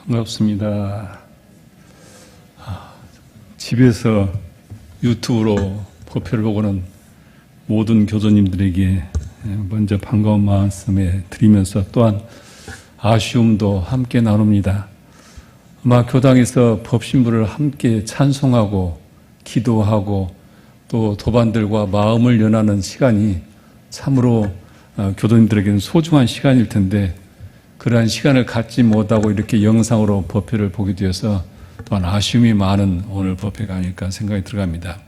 반갑습니다. 집에서 유튜브로 법회를 보고는 모든 교도님들에게 먼저 반가운 말씀에 드리면서 또한 아쉬움도 함께 나눕니다. 아마 교당에서 법신부를 함께 찬송하고 기도하고 또 도반들과 마음을 연하는 시간이 참으로 교도님들에게는 소중한 시간일 텐데 그러한 시간을 갖지 못하고 이렇게 영상으로 법회를 보게 되어서 또한 아쉬움이 많은 오늘 법회가 아닐까 생각이 들어갑니다.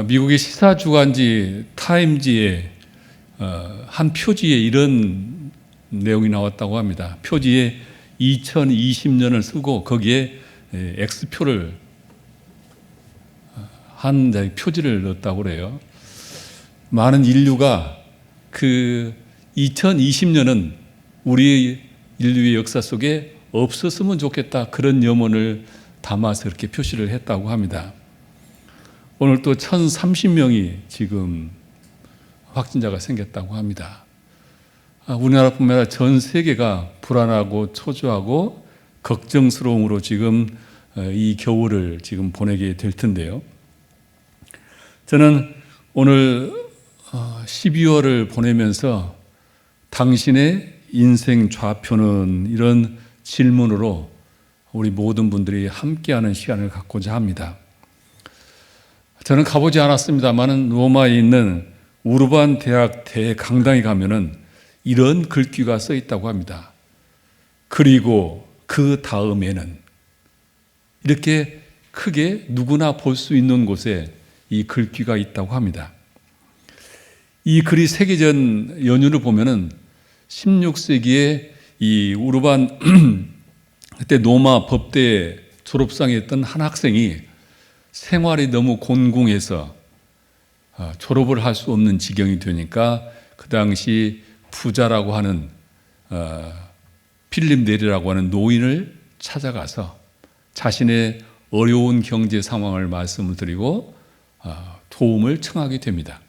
미국의 시사주간지 타임지에 한 표지에 이런 내용이 나왔다고 합니다. 표지에 2020년을 쓰고 거기에 X표를 한 표지를 넣었다고 그래요. 많은 인류가 그 2020년은 우리 인류의 역사 속에 없었으면 좋겠다 그런 염원을 담아서 이렇게 표시를 했다고 합니다. 오늘 또 1030명이 지금 확진자가 생겼다고 합니다. 우리나라뿐만 아니라 전 세계가 불안하고 초조하고 걱정스러움으로 지금 이 겨울을 지금 보내게 될 텐데요. 저는 오늘 12월을 보내면서 당신의 인생 좌표는 이런 질문으로 우리 모든 분들이 함께하는 시간을 갖고자 합니다. 저는 가보지 않았습니다만 로마에 있는 우르반 대학 대강당에 가면은 이런 글귀가 써 있다고 합니다. 그리고 그 다음에는 이렇게 크게 누구나 볼 수 있는 곳에 이 글귀가 있다고 합니다. 이 글이 세계전 연유를 보면은 16세기에 이 우르반 그때 로마 법대 졸업상에 있던 한 학생이 생활이 너무 곤궁해서 졸업을 할 수 없는 지경이 되니까 그 당시 부자라고 하는 필립 네리라고 하는 노인을 찾아가서 자신의 어려운 경제 상황을 말씀을 드리고 도움을 청하게 됩니다.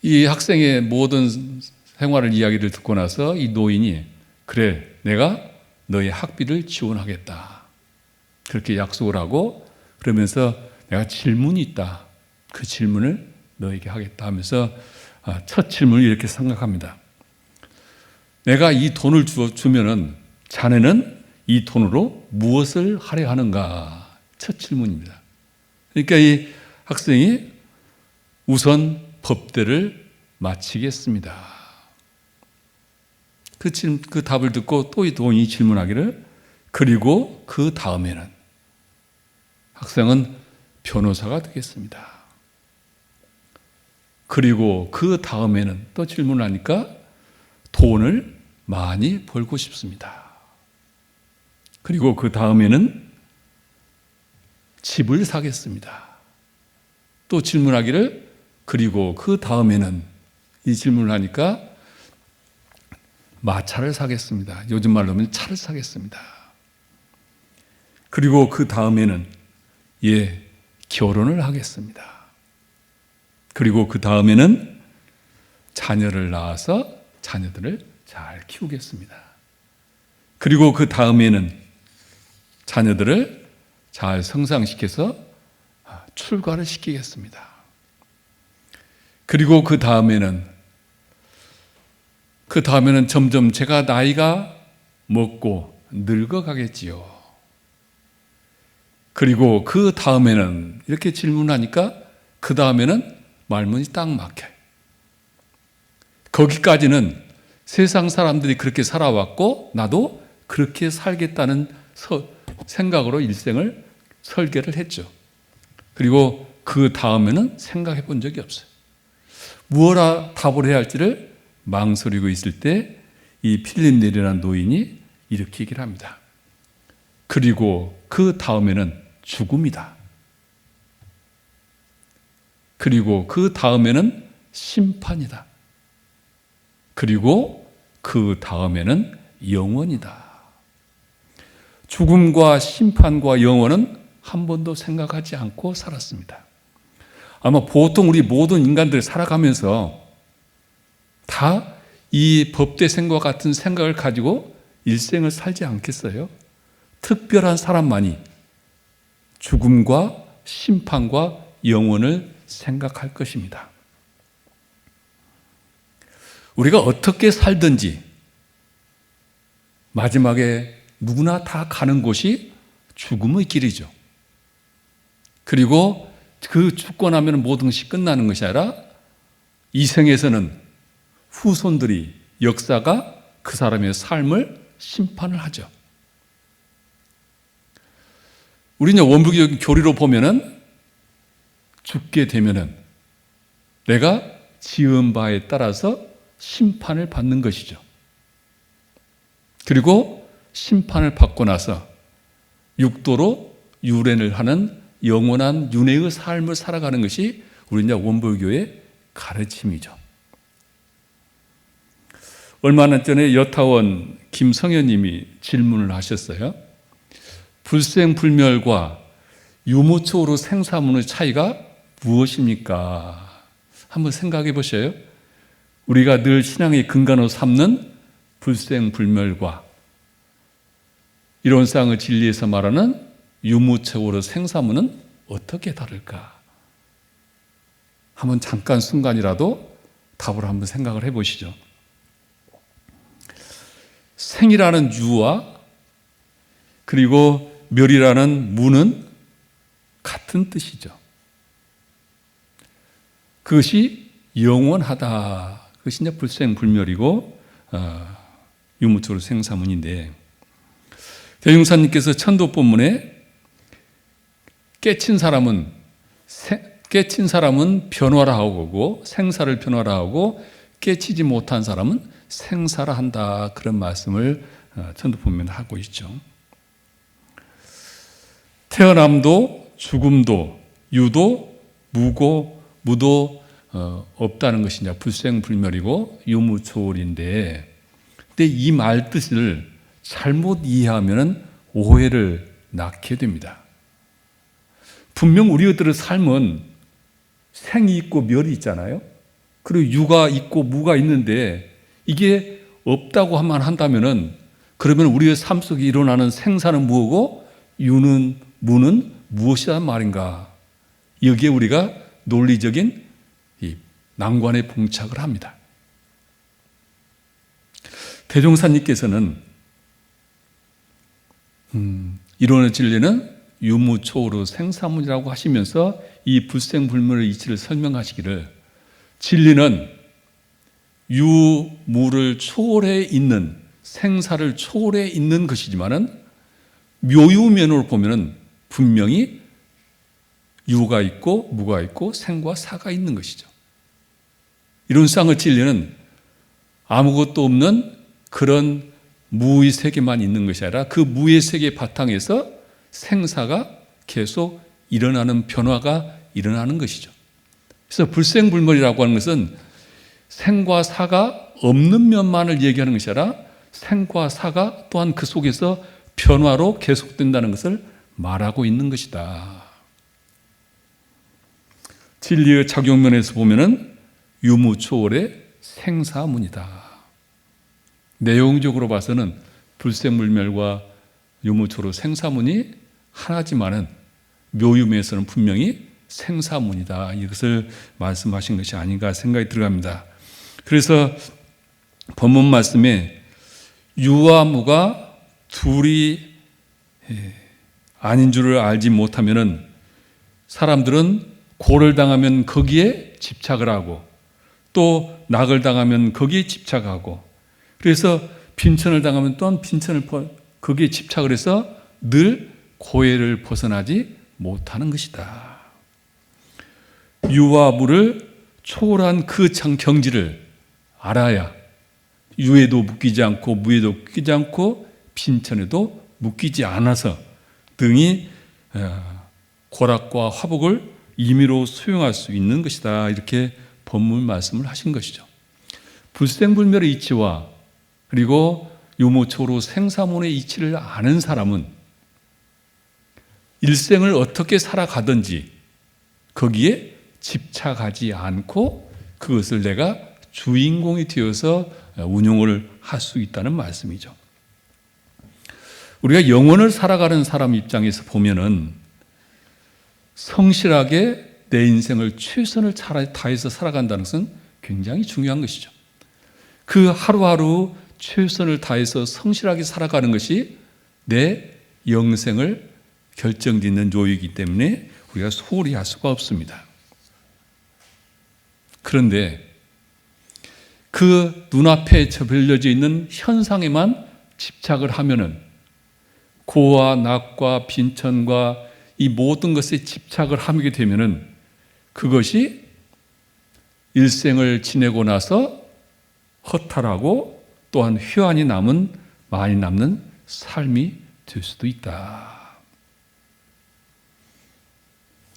이 학생의 모든 생활을 이야기를 듣고 나서 이 노인이 그래 내가 너의 학비를 지원하겠다 그렇게 약속을 하고 그러면서 내가 질문이 있다 그 질문을 너에게 하겠다 하면서 첫 질문을 이렇게 생각합니다. 내가 이 돈을 주면은 자네는 이 돈으로 무엇을 하려 하는가 첫 질문입니다. 그러니까 이 학생이 우선 법대를 마치겠습니다. 그 답을 듣고 또 이 돈이 질문하기를 그리고 그 다음에는 학생은 변호사가 되겠습니다. 그리고 그 다음에는 또 질문하니까 돈을 많이 벌고 싶습니다. 그리고 그 다음에는 집을 사겠습니다. 또 질문하기를 그리고 그 다음에는 이 질문을 하니까 마차를 사겠습니다. 요즘 말로 하면 차를 사겠습니다. 그리고 그 다음에는 결혼을 하겠습니다. 그리고 그 다음에는 자녀를 낳아서 자녀들을 잘 키우겠습니다. 그리고 그 다음에는 자녀들을 잘 성장시켜서 출가를 시키겠습니다. 그리고 그 다음에는 점점 제가 나이가 먹고 늙어가겠지요. 그리고 그 다음에는 이렇게 질문하니까 그 다음에는 말문이 딱 막혀요. 거기까지는 세상 사람들이 그렇게 살아왔고 나도 그렇게 살겠다는 생각으로 일생을 설계를 했죠. 그리고 그 다음에는 생각해 본 적이 없어요. 무엇라 답을 해야 할지를 망설이고 있을 때 이 필립 네리라는 노인이 이렇게 얘기를 합니다. 그리고 그 다음에는 죽음이다. 그리고 그 다음에는 심판이다. 그리고 그 다음에는 영원이다. 죽음과 심판과 영원은 한 번도 생각하지 않고 살았습니다. 아마 보통 우리 모든 인간들 살아가면서 다 이 법대생과 같은 생각을 가지고 일생을 살지 않겠어요? 특별한 사람만이 죽음과 심판과 영원을 생각할 것입니다. 우리가 어떻게 살든지 마지막에 누구나 다 가는 곳이 죽음의 길이죠. 그리고 그 죽고 나면 모든 것이 끝나는 것이 아니라 이 생에서는 후손들이 역사가 그 사람의 삶을 심판을 하죠. 우리는 원불교적인 교리로 보면은 죽게 되면은 내가 지은 바에 따라서 심판을 받는 것이죠. 그리고 심판을 받고 나서 육도로 유래를 하는 영원한 윤회의 삶을 살아가는 것이 우리 원불교의 가르침이죠. 얼마 전에 여타원 김성현님이 질문을 하셨어요. 불생불멸과 유무초로 생사문의 차이가 무엇입니까? 한번 생각해 보셔요. 우리가 늘 신앙의 근간으로 삼는 불생불멸과 이론상의 진리에서 말하는 유무초로 생사문은 어떻게 다를까? 한번 잠깐 순간이라도 답을 한번 생각을 해 보시죠. 생이라는 유와 그리고 멸이라는 무는 같은 뜻이죠. 그것이 영원하다. 그것이 이제 불생불멸이고 유무초로 생사문인데, 대중사님께서 천도법문에 깨친 사람은 변화라 하고 생사를 변화라 하고 깨치지 못한 사람은 생사라 한다. 그런 말씀을 천도법문에 하고 있죠. 태어남도 죽음도 유도 무고 무도 없다는 것이 이제 불생불멸이고 유무초월인데, 근데 이 말 뜻을 잘못 이해하면 오해를 낳게 됩니다. 분명 우리들의 삶은 생이 있고 멸이 있잖아요. 그리고 유가 있고 무가 있는데 이게 없다고 한다면은 그러면 우리의 삶 속에 일어나는 생사는 무엇이고 유는 무는 무엇이란 말인가? 여기에 우리가 논리적인 이 난관에 봉착을 합니다. 대종사님께서는 이론의 진리는 유무초로 생사문이라고 하시면서 이 불생불멸의 이치를 설명하시기를, 진리는 유무를 초월해 있는, 생사를 초월해 있는 것이지만은 묘유면으로 보면은 분명히 유가 있고 무가 있고 생과 사가 있는 것이죠. 이론상의 진리는 아무것도 없는 그런 무의 세계만 있는 것이 아니라 그 무의 세계 바탕에서 생사가 계속 일어나는, 변화가 일어나는 것이죠. 그래서 불생불멸이라고 하는 것은 생과 사가 없는 면만을 얘기하는 것이 아니라 생과 사가 또한 그 속에서 변화로 계속된다는 것을 말하고 있는 것이다. 진리의 작용면에서 보면은 유무초월의 생사문이다. 내용적으로 봐서는 불생불멸과 유무초월 생사문이 하나지만은 묘유면에서는 분명히 생사문이다. 이것을 말씀하신 것이 아닌가 생각이 들어갑니다. 그래서 본문 말씀에 유와 무가 둘이 아닌 줄을 알지 못하면은 사람들은 고를 당하면 거기에 집착을 하고 또 낙을 당하면 거기에 집착하고, 그래서 빈천을 당하면 또한 빈천을 거기에 집착을 해서 늘 고해를 벗어나지 못하는 것이다. 유와 무를 초월한 그 경지를 알아야 유에도 묶이지 않고 무에도 묶이지 않고 빈천에도 묶이지 않아서 등이 고락과 화복을 임의로 수용할 수 있는 것이다. 이렇게 법문 말씀을 하신 것이죠. 불생불멸의 이치와 그리고 유무초로 생사문의 이치를 아는 사람은 일생을 어떻게 살아가든지 거기에 집착하지 않고 그것을 내가 주인공이 되어서 운용을 할 수 있다는 말씀이죠. 우리가 영혼을 살아가는 사람 입장에서 보면은 성실하게 내 인생을 최선을 다해서 살아간다는 것은 굉장히 중요한 것이죠. 그 하루하루 최선을 다해서 성실하게 살아가는 것이 내 영생을 결정짓는 요이기 때문에 우리가 소홀히 할 수가 없습니다. 그런데 그 눈앞에 벌려져 있는 현상에만 집착을 하면은 고와 낙과 빈천과 이 모든 것에 집착을 하게 되면은 그것이 일생을 지내고 나서 허탈하고 또한 회한이 많이 남는 삶이 될 수도 있다.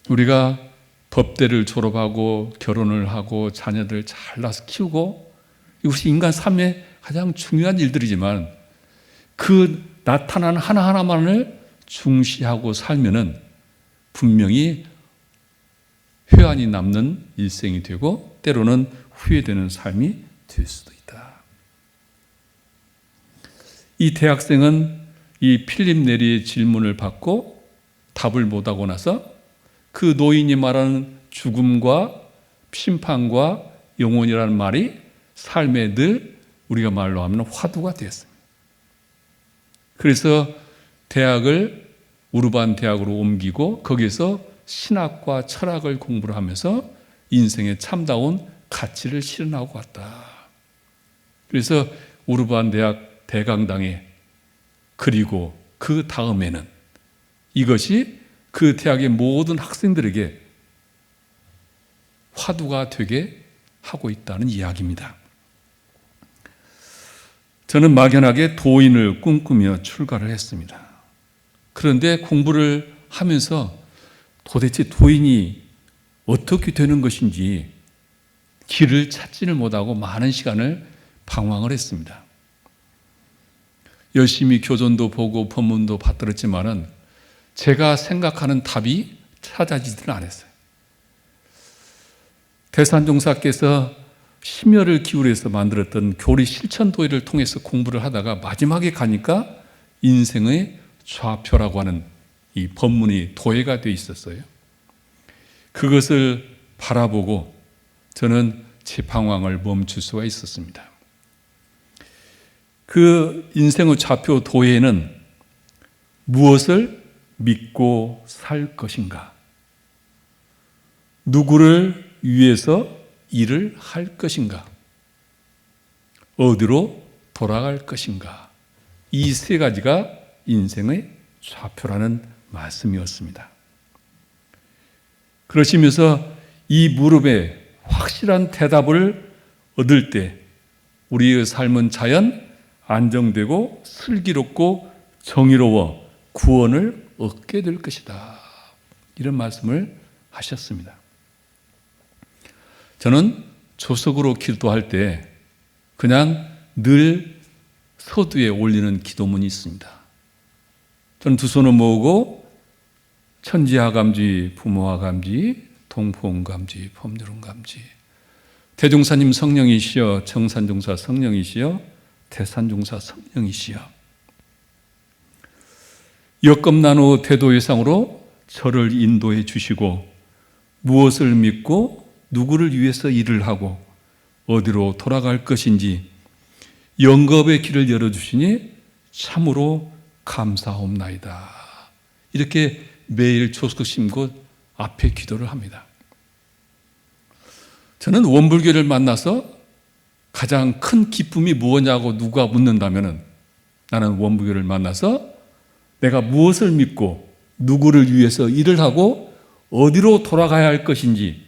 우리가 법대를 졸업하고 결혼을 하고 자녀들 잘 낳아서 키우고 이것이 인간 삶의 가장 중요한 일들이지만 그 나타나는 하나하나만을 중시하고 살면은 분명히 회한이 남는 일생이 되고 때로는 후회되는 삶이 될 수도 있다. 이 대학생은 이 필립 네리의 질문을 받고 답을 못하고 나서 그 노인이 말하는 죽음과 심판과 영혼이라는 말이 삶에 늘 우리가 말로 하면 화두가 되었습니다. 그래서 대학을 우르반 대학으로 옮기고 거기서 신학과 철학을 공부를 하면서 인생의 참다운 가치를 실현하고 왔다. 그래서 우르반 대학 대강당에 그리고 그 다음에는 이것이 그 대학의 모든 학생들에게 화두가 되게 하고 있다는 이야기입니다. 저는 막연하게 도인을 꿈꾸며 출가를 했습니다. 그런데 공부를 하면서 도대체 도인이 어떻게 되는 것인지 길을 찾지를 못하고 많은 시간을 방황을 했습니다. 열심히 교전도 보고 법문도 받들었지만은 제가 생각하는 답이 찾아지지는 않았어요. 대산종사께서 심혈을 기울여서 만들었던 교리 실천도의를 통해서 공부를 하다가 마지막에 가니까 인생의 좌표라고 하는 이 법문이 도해가 되어 있었어요. 그것을 바라보고 저는 제 방황을 멈출 수가 있었습니다. 그 인생의 좌표 도해에는 무엇을 믿고 살 것인가? 누구를 위해서 일을 할 것인가? 어디로 돌아갈 것인가? 이 세 가지가 인생의 좌표라는 말씀이었습니다. 그러시면서 이 무릎에 확실한 대답을 얻을 때 우리의 삶은 자연 안정되고 슬기롭고 정의로워 구원을 얻게 될 것이다. 이런 말씀을 하셨습니다. 저는 조석으로 기도할 때 그냥 늘 서두에 올리는 기도문이 있습니다. 저는 두 손을 모으고 천지하감지, 부모하감지, 동포온감지, 법률온감지, 대종사님 성령이시여, 정산종사 성령이시여, 대산종사 성령이시여, 역겁난후 대도회상으로 저를 인도해 주시고 무엇을 믿고 누구를 위해서 일을 하고 어디로 돌아갈 것인지 영겁의 길을 열어주시니 참으로 감사옵나이다. 이렇게 매일 조석 심고 앞에 기도를 합니다. 저는 원불교를 만나서 가장 큰 기쁨이 무엇냐고 누가 묻는다면 나는 원불교를 만나서 내가 무엇을 믿고 누구를 위해서 일을 하고 어디로 돌아가야 할 것인지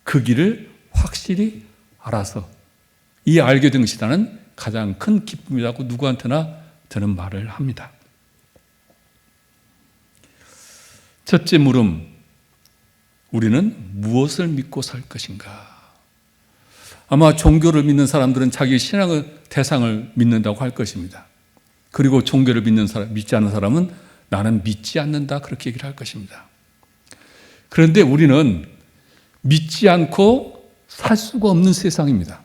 그 길을 확실히 알아서 이 알게 된 것이 나는 가장 큰 기쁨이라고 누구한테나 저는 말을 합니다. 첫째 물음, 우리는 무엇을 믿고 살 것인가? 아마 종교를 믿는 사람들은 자기 신앙의 대상을 믿는다고 할 것입니다. 그리고 종교를 믿지 않는 사람은 나는 믿지 않는다 그렇게 얘기를 할 것입니다. 그런데 우리는 믿지 않고 살 수가 없는 세상입니다.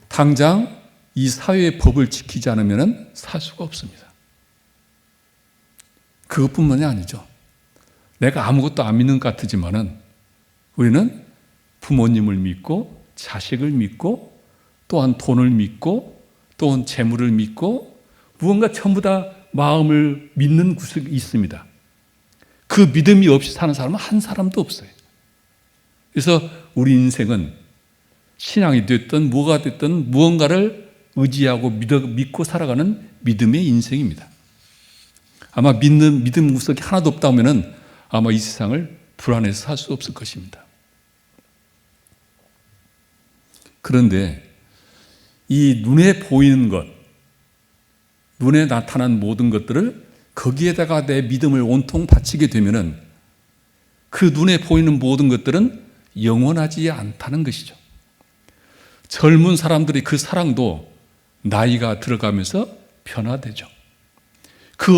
당장 이 사회의 법을 지키지 않으면 살 수가 없습니다. 그것뿐만이 아니죠. 내가 아무것도 안 믿는 것 같지만은 우리는 부모님을 믿고 자식을 믿고 또한 돈을 믿고 또한 재물을 믿고 무언가 전부 다 마음을 믿는 구석이 있습니다. 그 믿음이 없이 사는 사람은 한 사람도 없어요. 그래서 우리 인생은 신앙이 됐든 뭐가 됐든 무언가를 의지하고 믿고 살아가는 믿음의 인생입니다. 아마 믿음 구석이 하나도 없다 하면은 아마 이 세상을 불안해서 살 수 없을 것입니다. 그런데 이 눈에 보이는 것, 눈에 나타난 모든 것들을 거기에다가 내 믿음을 온통 바치게 되면은 그 눈에 보이는 모든 것들은 영원하지 않다는 것이죠. 젊은 사람들의 그 사랑도 나이가 들어가면서 변화되죠. 그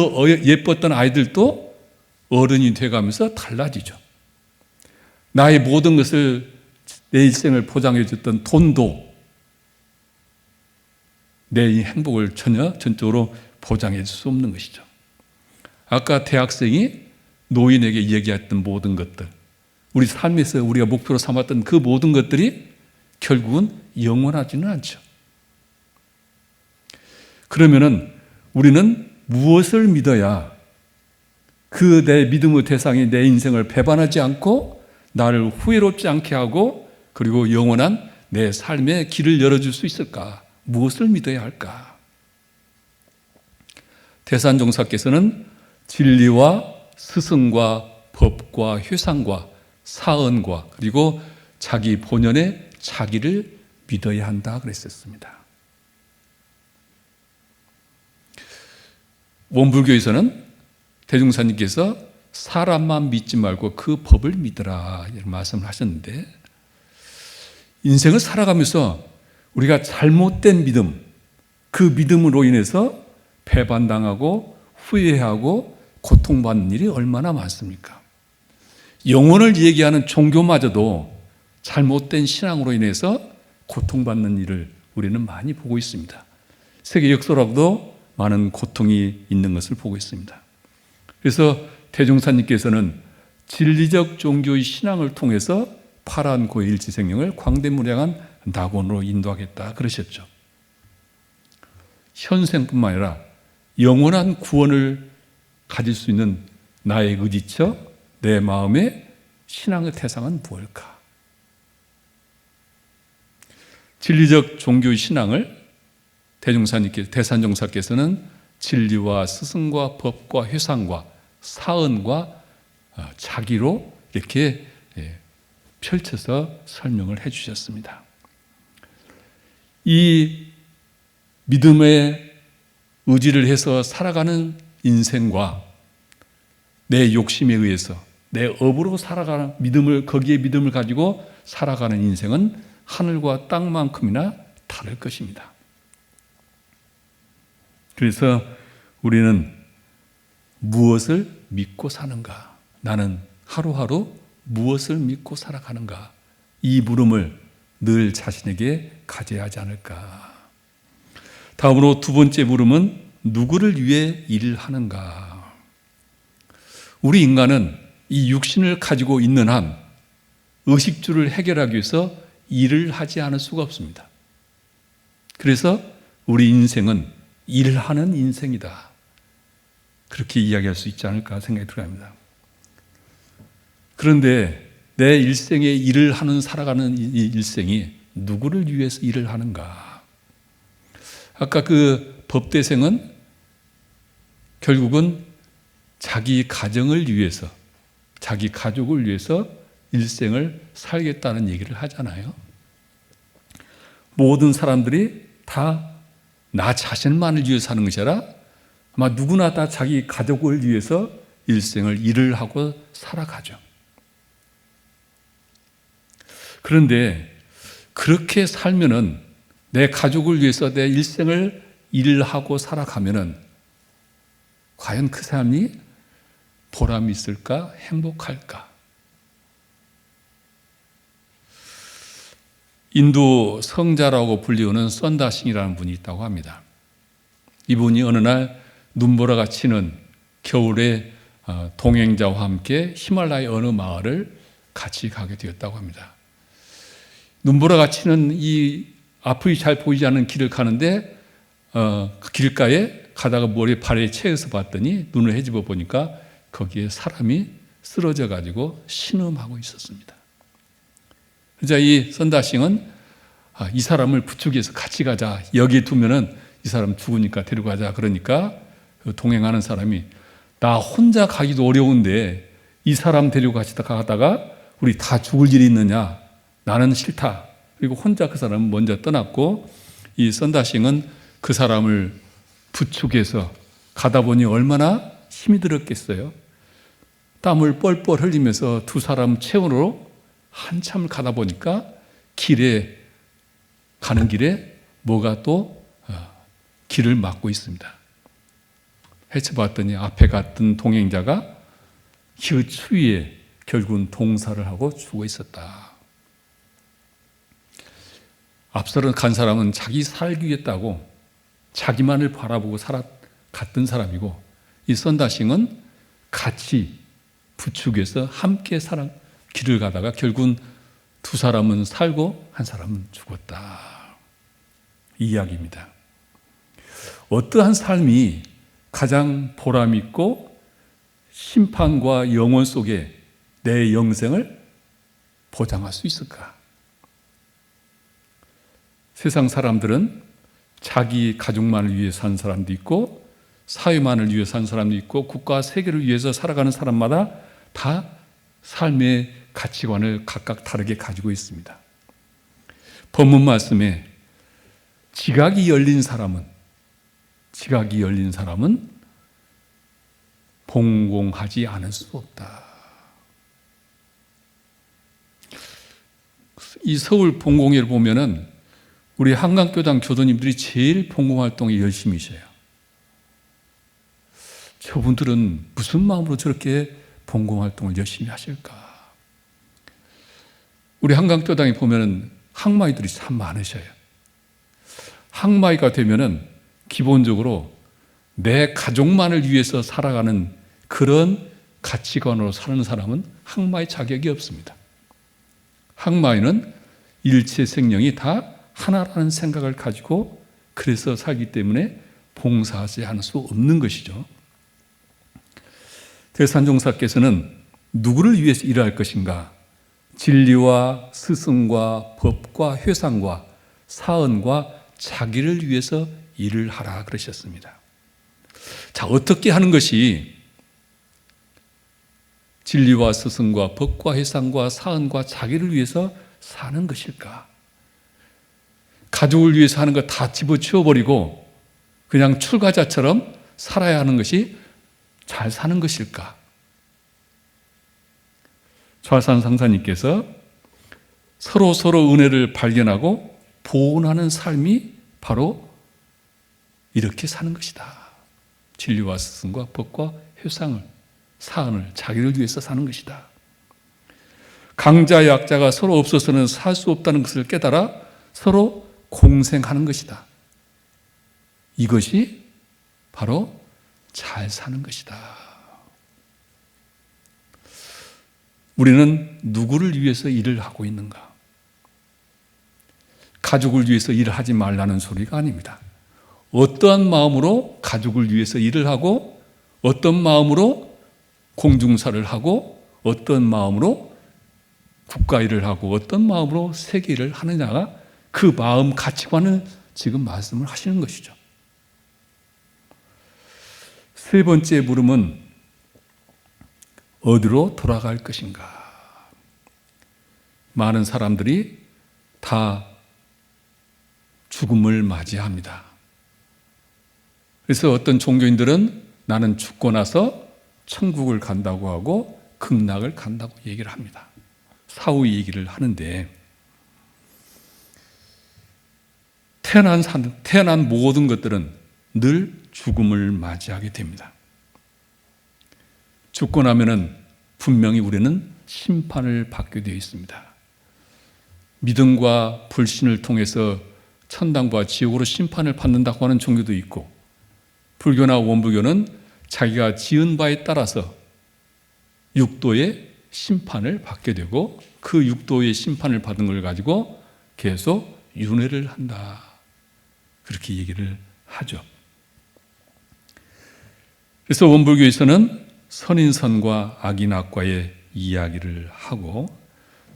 예뻤던 아이들도 어른이 돼가면서 달라지죠. 나의 모든 것을 내 일생을 보장해 줬던 돈도 내 행복을 전적으로 보장해 줄 수 없는 것이죠. 아까 대학생이 노인에게 얘기했던 모든 것들, 우리 삶에서 우리가 목표로 삼았던 그 모든 것들이 결국은 영원하지는 않죠. 그러면은 우리는 무엇을 믿어야 그 내 믿음의 대상이 내 인생을 배반하지 않고 나를 후회롭지 않게 하고 그리고 영원한 내 삶의 길을 열어줄 수 있을까? 무엇을 믿어야 할까? 대산종사께서는 진리와 스승과 법과 회상과 사언과 그리고 자기 본연의 자기를 믿어야 한다 그랬었습니다. 원불교에서는 대종사님께서 사람만 믿지 말고 그 법을 믿으라 이런 말씀을 하셨는데, 인생을 살아가면서 우리가 잘못된 믿음, 그 믿음으로 인해서 배반당하고 후회하고 고통받는 일이 얼마나 많습니까? 영혼을 얘기하는 종교마저도 잘못된 신앙으로 인해서 고통받는 일을 우리는 많이 보고 있습니다. 세계 역사로도 많은 고통이 있는 것을 보고 있습니다. 그래서 대종사님께서는 진리적 종교의 신앙을 통해서 파란 고의 일지생명을 광대무량한 낙원으로 인도하겠다 그러셨죠. 현생뿐만 아니라 영원한 구원을 가질 수 있는 나의 의지처, 내 마음의 신앙의 대상은 무엇일까? 진리적 종교의 신앙을 대산종사께서는 진리와 스승과 법과 회상과 사언과 자기로 이렇게 펼쳐서 설명을 해 주셨습니다. 이 믿음의 의지를 해서 살아가는 인생과 내 욕심에 의해서 내 업으로 살아가는 거기에 믿음을 가지고 살아가는 인생은 하늘과 땅만큼이나 다를 것입니다. 그래서 우리는 무엇을 믿고 사는가? 나는 하루하루 무엇을 믿고 살아가는가? 이 물음을 늘 자신에게 가져야 하지 않을까? 다음으로 두 번째 물음은 누구를 위해 일을 하는가? 우리 인간은 이 육신을 가지고 있는 한 의식주를 해결하기 위해서 일을 하지 않을 수가 없습니다. 그래서 우리 인생은 일하는 인생이다. 그렇게 이야기할 수 있지 않을까 생각이 들어갑니다. 그런데 내 일생에 일을 하는 살아가는 이 일생이 누구를 위해서 일을 하는가? 아까 그 법대생은 결국은 자기 가정을 위해서, 자기 가족을 위해서 일생을 살겠다는 얘기를 하잖아요. 모든 사람들이 다 나 자신만을 위해서 사는 것이 아니라 아마 누구나 다 자기 가족을 위해서 일생을 일을 하고 살아가죠. 그런데 그렇게 살면은 내 가족을 위해서 내 일생을 일을 하고 살아가면은 과연 그 사람이 보람이 있을까? 행복할까? 인도 성자라고 불리우는 썬다싱이라는 분이 있다고 합니다. 이분이 어느 날 눈보라가 치는 겨울에 동행자와 함께 히말라야 어느 마을을 같이 가게 되었다고 합니다. 눈보라가 치는 이 앞이 잘 보이지 않는 길을 가는데 길가에 가다가 머리 발에 채여서 봤더니 눈을 헤집어 보니까 거기에 사람이 쓰러져 가지고 신음하고 있었습니다. 그러자 이 선다싱은 이 사람을 부축해서 같이 가자. 여기 두면은 이 사람 죽으니까 데려가자. 그러니까 그 동행하는 사람이 나 혼자 가기도 어려운데 이 사람 데리고 같이 가다가 우리 다 죽을 일이 있느냐. 나는 싫다. 그리고 혼자 그 사람은 먼저 떠났고 이 선다싱은 그 사람을 부축해서 가다 보니 얼마나 힘이 들었겠어요. 땀을 뻘뻘 흘리면서 두 사람 체온으로 한참을 가다 보니까 가는 길에 뭐가 또 길을 막고 있습니다. 헤쳐봤더니 앞에 갔던 동행자가 그 추위에 결국은 동사를 하고 죽어 있었다. 앞서 간 사람은 자기 살기 위했다고 자기만을 바라보고 갔던 사람이고 이 선다싱은 같이 부축해서 함께 길을 가다가 결국은 두 사람은 살고 한 사람은 죽었다. 이 이야기입니다. 어떠한 삶이 가장 보람 있고 심판과 영원 속에 내 영생을 보장할 수 있을까? 세상 사람들은 자기 가족만을 위해 산 사람도 있고 사회만을 위해 산 사람도 있고 국가 세계를 위해서 살아가는 사람마다 다 삶의 가치관을 각각 다르게 가지고 있습니다. 본문 말씀에 지각이 열린 사람은 봉공하지 않을 수 없다. 이 서울 봉공회를 보면은 우리 한강교당 교도님들이 제일 봉공활동에 열심히셔요. 저분들은 무슨 마음으로 저렇게 봉공활동을 열심히 하실까? 우리 한강교당에 보면은 항마이들이 참 많으셔요. 항마이가 되면은 기본적으로 내 가족만을 위해서 살아가는 그런 가치관으로 사는 사람은 항마이 자격이 없습니다. 항마이는 일체 생명이 다 하나라는 생각을 가지고 그래서 살기 때문에 봉사하지 않을 수 없는 것이죠. 대산종사께서는 누구를 위해서 일할 것인가? 진리와 스승과 법과 회상과 사언과 자기를 위해서 일을 하라 그러셨습니다. 자, 어떻게 하는 것이 진리와 스승과 법과 회상과 사언과 자기를 위해서 사는 것일까? 가족을 위해서 하는 거 다 집어치워버리고 그냥 출가자처럼 살아야 하는 것이 잘 사는 것일까? 좌산 상사님께서 서로 은혜를 발견하고 보온하는 삶이 바로 이렇게 사는 것이다. 진리와 스승과 법과 회상을, 사언을 자기를 위해서 사는 것이다. 강자, 약자가 서로 없어서는 살 수 없다는 것을 깨달아 서로 공생하는 것이다. 이것이 바로 잘 사는 것이다. 우리는 누구를 위해서 일을 하고 있는가? 가족을 위해서 일을 하지 말라는 소리가 아닙니다. 어떠한 마음으로 가족을 위해서 일을 하고 어떤 마음으로 공중사를 하고 어떤 마음으로 국가 일을 하고 어떤 마음으로 세계 일을 하느냐가 그 마음 가치관을 지금 말씀을 하시는 것이죠. 세 번째 물음은 어디로 돌아갈 것인가? 많은 사람들이 다 죽음을 맞이합니다. 그래서 어떤 종교인들은 나는 죽고 나서 천국을 간다고 하고 극락을 간다고 얘기를 합니다. 사후 얘기를 하는데 태어난 모든 것들은 늘 죽음을 맞이하게 됩니다. 죽고 나면은 분명히 우리는 심판을 받게 되어 있습니다. 믿음과 불신을 통해서 천당과 지옥으로 심판을 받는다고 하는 종교도 있고, 불교나 원불교는 자기가 지은 바에 따라서 육도의 심판을 받게 되고, 그 육도의 심판을 받은 걸 가지고 계속 윤회를 한다, 그렇게 얘기를 하죠. 그래서 원불교에서는 선인선과 악인악과의 이야기를 하고,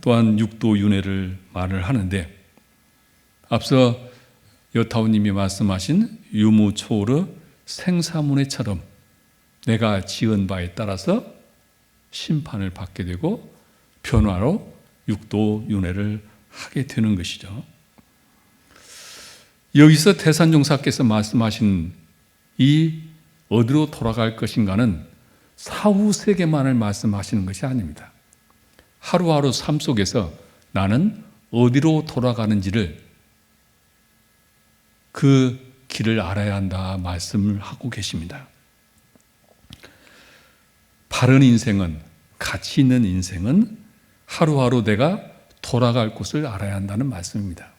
또한 육도 윤회를 말을 하는데, 앞서 여타우님이 말씀하신 유무초르 생사문회처럼 내가 지은 바에 따라서 심판을 받게 되고 변화로 육도 윤회를 하게 되는 것이죠. 여기서 태산종사께서 말씀하신 이 어디로 돌아갈 것인가는 사후 세계만을 말씀하시는 것이 아닙니다. 하루하루 삶 속에서 나는 어디로 돌아가는지를, 그 길을 알아야 한다 말씀을 하고 계십니다. 바른 인생은, 가치 있는 인생은 하루하루 내가 돌아갈 곳을 알아야 한다는 말씀입니다.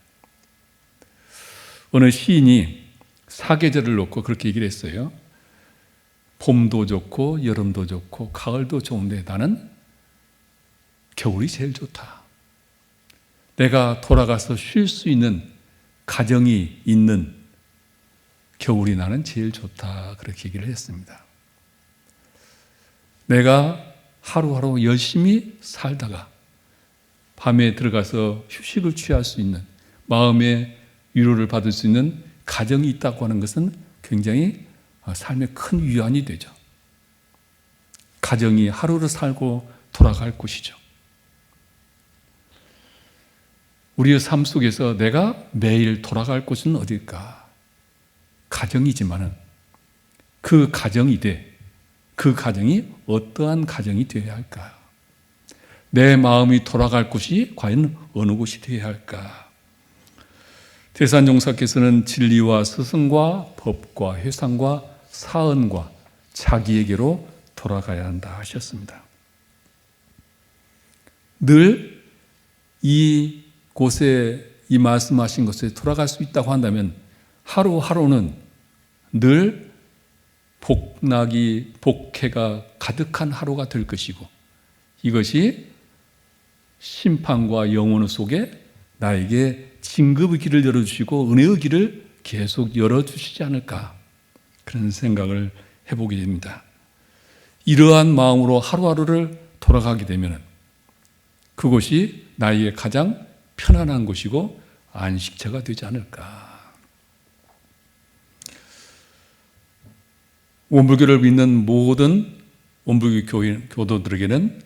어느 시인이 사계절을 놓고 그렇게 얘기를 했어요. 봄도 좋고 여름도 좋고 가을도 좋은데 나는 겨울이 제일 좋다. 내가 돌아가서 쉴 수 있는 가정이 있는 겨울이 나는 제일 좋다, 그렇게 얘기를 했습니다. 내가 하루하루 열심히 살다가 밤에 들어가서 휴식을 취할 수 있는, 마음의 위로를 받을 수 있는 가정이 있다고 하는 것은 굉장히 삶의 큰 위안이 되죠. 가정이 하루를 살고 돌아갈 곳이죠. 우리의 삶 속에서 내가 매일 돌아갈 곳은 어딜까? 가정이지만은 그 가정이 그 가정이 어떠한 가정이 되어야 할까? 내 마음이 돌아갈 곳이 과연 어느 곳이 되어야 할까? 태산종사께서는 진리와 스승과 법과 회상과 사언과 자기에게로 돌아가야 한다 하셨습니다. 늘 이 곳에, 이 말씀하신 곳에 돌아갈 수 있다고 한다면 하루하루는 늘 복해가 가득한 하루가 될 것이고, 이것이 심판과 영원 속에 나에게 진급의 길을 열어주시고 은혜의 길을 계속 열어주시지 않을까, 그런 생각을 해보게 됩니다. 이러한 마음으로 하루하루를 돌아가게 되면 그곳이 나에게 가장 편안한 곳이고 안식처가 되지 않을까. 원불교를 믿는 모든 원불교 교도들에게는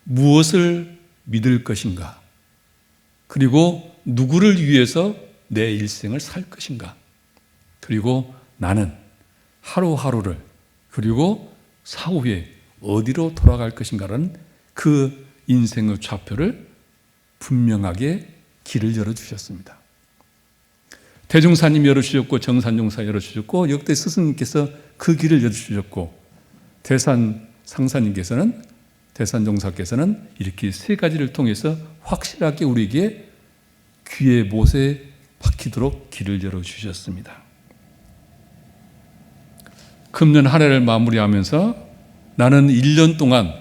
무엇을 믿을 것인가, 그리고 누구를 위해서 내 일생을 살 것인가, 그리고 나는 하루하루를, 그리고 사후에 어디로 돌아갈 것인가라는 그 인생의 좌표를 분명하게 길을 열어주셨습니다. 대중사님 열어주셨고, 정산종사 열어주셨고, 역대 스승님께서 그 길을 열어주셨고, 대산상사님께서는, 대산종사께서는 이렇게 세 가지를 통해서 확실하게 우리에게 귀에 못에 박히도록 길을 열어주셨습니다. 금년 한 해를 마무리하면서 나는 1년 동안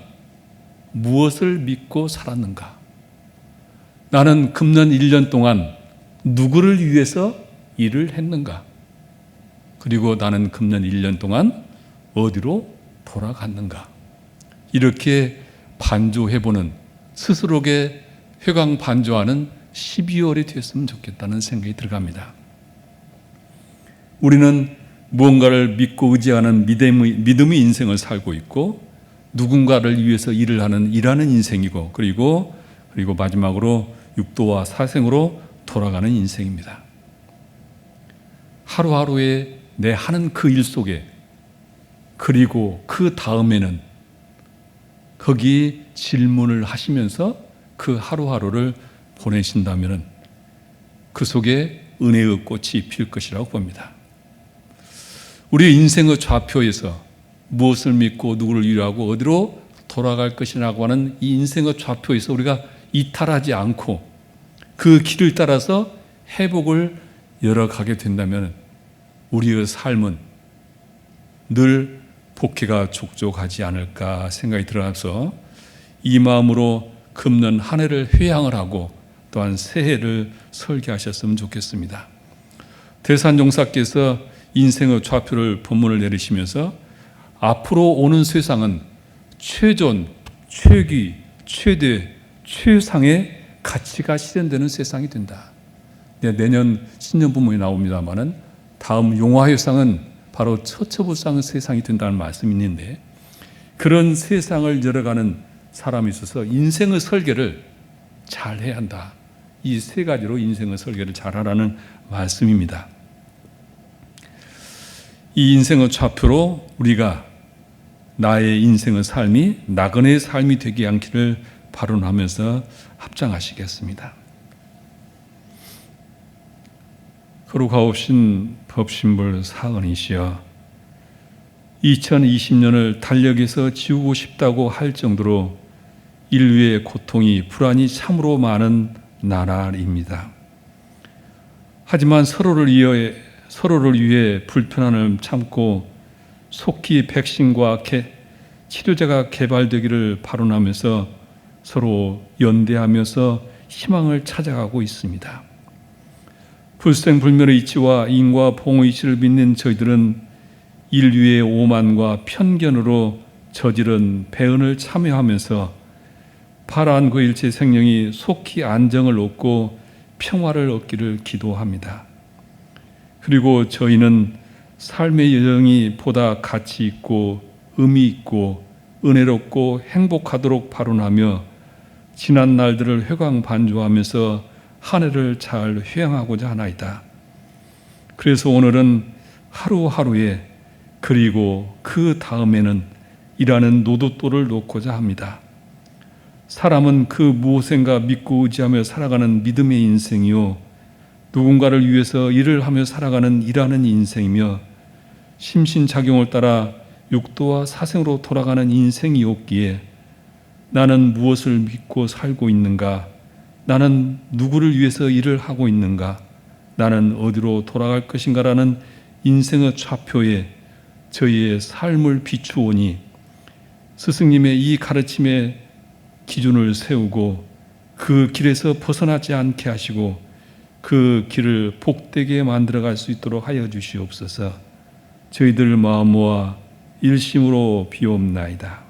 무엇을 믿고 살았는가? 나는 금년 1년 동안 누구를 위해서 일을 했는가? 그리고 나는 금년 1년 동안 어디로 돌아갔는가? 이렇게 반조해보는, 스스로에게 회광 반조하는 12월이 됐으면 좋겠다는 생각이 들어갑니다. 우리는 무언가를 믿고 의지하는 믿음의 인생을 살고 있고, 누군가를 위해서 일하는 인생이고, 그리고 마지막으로 육도와 사생으로 돌아가는 인생입니다. 하루하루에 내 하는 그 일 속에, 그리고 그 다음에는 거기 질문을 하시면서 그 하루하루를 보내신다면 그 속에 은혜의 꽃이 필 것이라고 봅니다. 우리 인생의 좌표에서 무엇을 믿고 누구를 위로하고 어디로 돌아갈 것이라고 하는 이 인생의 좌표에서 우리가 이탈하지 않고 그 길을 따라서 회복을 열어가게 된다면 우리의 삶은 늘 복회가 촉촉하지 않을까 생각이 들어서 이 마음으로 금년 한 해를 회향을 하고 또한 새해를 설계하셨으면 좋겠습니다. 대산종사께서 인생의 좌표를 본문을 내리시면서 앞으로 오는 세상은 최존, 최귀, 최대, 최상의 가치가 실현되는 세상이 된다. 내년 신년 본문이 나옵니다마는 다음 용화회상은 바로 처처부상 세상이 된다는 말씀이 있는데, 그런 세상을 열어가는 사람이 있어서 인생의 설계를 잘 해야 한다. 이 세 가지로 인생의 설계를 잘하라는 말씀입니다. 이 인생의 좌표로 우리가 나의 인생의 삶이 나그네의 삶이 되지 않기를 발언하면서 합장하시겠습니다. 거룩하옵신 법신불 사은이시여, 2020년을 달력에서 지우고 싶다고 할 정도로 인류의 고통이 불안이 참으로 많은 나날입니다. 하지만 서로를 위해 불편함을 참고 속히 백신과 치료제가 개발되기를 발언하면서 서로 연대하면서 희망을 찾아가고 있습니다. 불생불멸의 이치와 인과 봉의 이치를 믿는 저희들은 인류의 오만과 편견으로 저지른 배은을 참여하면서 파란 그 일체 생명이 속히 안정을 얻고 평화를 얻기를 기도합니다. 그리고 저희는 삶의 여정이 보다 가치 있고 의미 있고 은혜롭고 행복하도록 발언하며 지난 날들을 회광반조하면서 한 해를 잘 회양하고자 하나이다. 그래서 오늘은 하루하루에 그리고 그 다음에는 이라는 노도또를 놓고자 합니다. 사람은 그 무엇인가 믿고 의지하며 살아가는 믿음의 인생이요, 누군가를 위해서 일을 하며 살아가는 일하는 인생이며, 심신작용을 따라 육도와 사생으로 돌아가는 인생이었기에 나는 무엇을 믿고 살고 있는가? 나는 누구를 위해서 일을 하고 있는가? 나는 어디로 돌아갈 것인가라는 인생의 좌표에 저희의 삶을 비추오니 스승님의 이 가르침에 기준을 세우고 그 길에서 벗어나지 않게 하시고 그 길을 복되게 만들어갈 수 있도록 하여 주시옵소서. 저희들 마음 모아 일심으로 비옵나이다.